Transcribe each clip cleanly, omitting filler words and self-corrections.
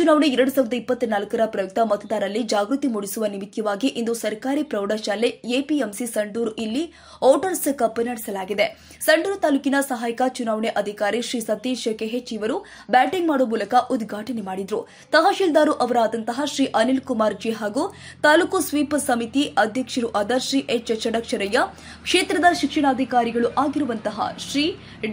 ಚುನಾವಣೆ 2024ರ ಪ್ರಯುಕ್ತ ಮತದಾರರಲ್ಲಿ ಜಾಗೃತಿ ಮೂಡಿಸುವ ನಿಮಿತ್ತವಾಗಿ ಇಂದು ಸರ್ಕಾರಿ ಪ್ರೌಢಶಾಲೆ ಎಪಿಎಂಸಿ ಸಂಡೂರು ಇಲ್ಲಿ ವೋಟರ್ಸ್ ಕಪ್ ನಡೆಸಲಾಗಿದೆ. ಸಂಡೂರು ತಾಲೂಕಿನ ಸಹಾಯಕ ಚುನಾವಣೆ ಅಧಿಕಾರಿ ಶ್ರೀ ಸತೀಶ್ ಕೆಎಚ್ ಇವರು ಬ್ಯಾಟಿಂಗ್ ಮಾಡುವ ಮೂಲಕ ಉದ್ಘಾಟನೆ ಮಾಡಿದರು. ತಹಶೀಲ್ದಾರ್ ಅವರಾದಂತಹ ಶ್ರೀ ಅನಿಲ್ ಕುಮಾರ್ ಜಿ ಹಾಗೂ ತಾಲೂಕು ಸ್ವೀಪ್ ಸಮಿತಿ ಅಧ್ಯಕ್ಷರು ಆದ ಶ್ರೀ ಎಚ್ ಷಡಕ್ಷರಯ್ಯ, ಕ್ಷೇತ್ರದ ಶಿಕ್ಷಣಾಧಿಕಾರಿಗಳು ಆಗಿರುವಂತಹ ಶ್ರೀ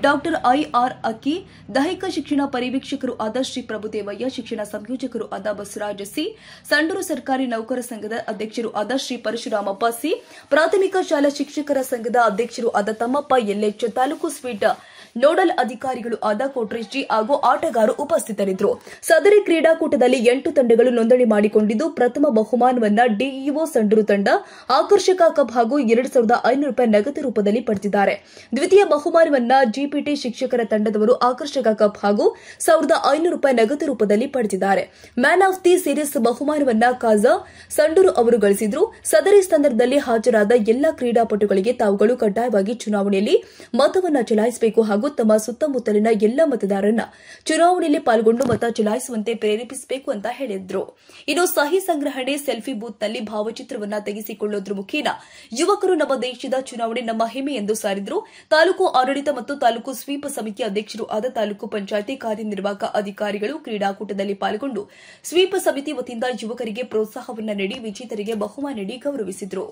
ಡಾ ಐಆರ್ ಅಕ್ಕಿ, ದೈಹಿಕ ಶಿಕ್ಷಣ ಪರಿವೀಕ್ಷಕರು ಆದ ಶ್ರೀ ಪ್ರಭುದೇವಯ್ಯ, ಶಿಕ್ಷಣ ಸಂಯೋಜಕರು ಆದ ಬಸವರಾಜ ಸಿ, ಸಂಡೂರು ಸರ್ಕಾರಿ ನೌಕರ ಸಂಘದ ಅಧ್ಯಕ್ಷರು ಆದ ಶ್ರೀ ಪರಶುರಾಮಪ್ಪ ಸಿ, ಪ್ರಾಥಮಿಕ ಶಾಲಾ ಶಿಕ್ಷಕರ ಸಂಘದ ಅಧ್ಯಕ್ಷರು ಆದ ತಮ್ಮಪ್ಪ ಎಲ್ಎಚ್, ತಾಲೂಕು ಸ್ವೀಟ್ ನೋಡಲ್ ಅಧಿಕಾರಿಗಳು ಆದ ಕೋಟ್ರೇಶ್ ಜಿ ಹಾಗೂ ಆಟಗಾರರು ಉಪಸ್ಥಿತರಿದ್ದರು. ಸದರಿ ಕ್ರೀಡಾಕೂಟದಲ್ಲಿ 8 ತಂಡಗಳು ನೋಂದಣಿ ಮಾಡಿಕೊಂಡಿದ್ದು, ಪ್ರಥಮ ಬಹುಮಾನವನ್ನ ಡಿಇಒ ಸಂಡೂರು ತಂಡ ಆಕರ್ಷಕ ಕಪ್ ಹಾಗೂ 2500 ರೂಪಾಯಿ ನಗದು ರೂಪದಲ್ಲಿ ಪಡೆದಿದ್ದಾರೆ. ದ್ವಿತೀಯ ಬಹುಮಾನವನ್ನ ಜಿಪಿಟಿ ಶಿಕ್ಷಕರ ತಂಡದವರು ಆಕರ್ಷಕ ಕಪ್ ಹಾಗೂ 1500 ರೂಪಾಯಿ ನಗದು ರೂಪದಲ್ಲಿ ಪಡೆದಿದ್ದಾರೆ. ಮ್ಯಾನ್ ಆಫ್ ದಿ ಸೀರೀಸ್ ಬಹುಮಾನವನ್ನ ಕಾಜಾ ಸಂಡೂರು ಅವರು ಗಳಿಸಿದ್ರು. ಸದರಿ ಸಂದರ್ಭದಲ್ಲಿ ಹಾಜರಾದ ಎಲ್ಲಾ ಕ್ರೀಡಾಪಟುಗಳಿಗೆ ತಾವುಗಳು ಕಡ್ಡಾಯವಾಗಿ ಚುನಾವಣೆಯಲ್ಲಿ ಮತವನ್ನ ಚಲಾಯಿಸಬೇಕು ಹಾಗೂ ತಮ್ಮ ಸುತ್ತಮುತ್ತಲಿನ ಎಲ್ಲ ಮತದಾರರನ್ನ ಚುನಾವಣೆಯಲ್ಲಿ ಪಾಲ್ಗೊಂಡು ಮತ ಚಲಾಯಿಸುವಂತೆ ಪ್ರೇರೇಪಿಸಬೇಕು ಅಂತ ಹೇಳಿದ್ರು. ಇನ್ನು ಸಹಿ ಸಂಗ್ರಹಣೆ, ಸೆಲ್ಫಿ ಬೂತ್ನಲ್ಲಿ ಭಾವಚಿತ್ರವನ್ನ ತೆಗೆಸಿಕೊಳ್ಳುವುದರ ಮುಖೇನ ಯುವಕರು ನಮ್ಮ ದೇಶದ ಚುನಾವಣೆ ನಮ್ಮ ಹೆಮ್ಮೆ ಎಂದು ಸಾರಿದ್ರು. ತಾಲೂಕು ಆಡಳಿತ ಮತ್ತು ತಾಲೂಕು ಸ್ವೀಪ್ ಸಮಿತಿ ಅಧ್ಯಕ್ಷರು ಆದ ತಾಲೂಕು ಪಂಚಾಯಿತಿ ಕಾರ್ಯನಿರ್ವಾಹಕ ಅಧಿಕಾರಿಗಳು ಕ್ರೀಡಾಕೂಟದಲ್ಲಿ ಪಾಲ್ಗೊಂಡು ಸ್ವೀಪ್ ಸಮಿತಿ ವತಿಯಿಂದ ಯುವಕರಿಗೆ ಪ್ರೋತ್ಸಾಹವನ್ನ ನೀಡಿ ವಿಜೇತರಿಗೆ ಬಹುಮಾನ ನೀಡಿ ಗೌರವಿಸಿದರು.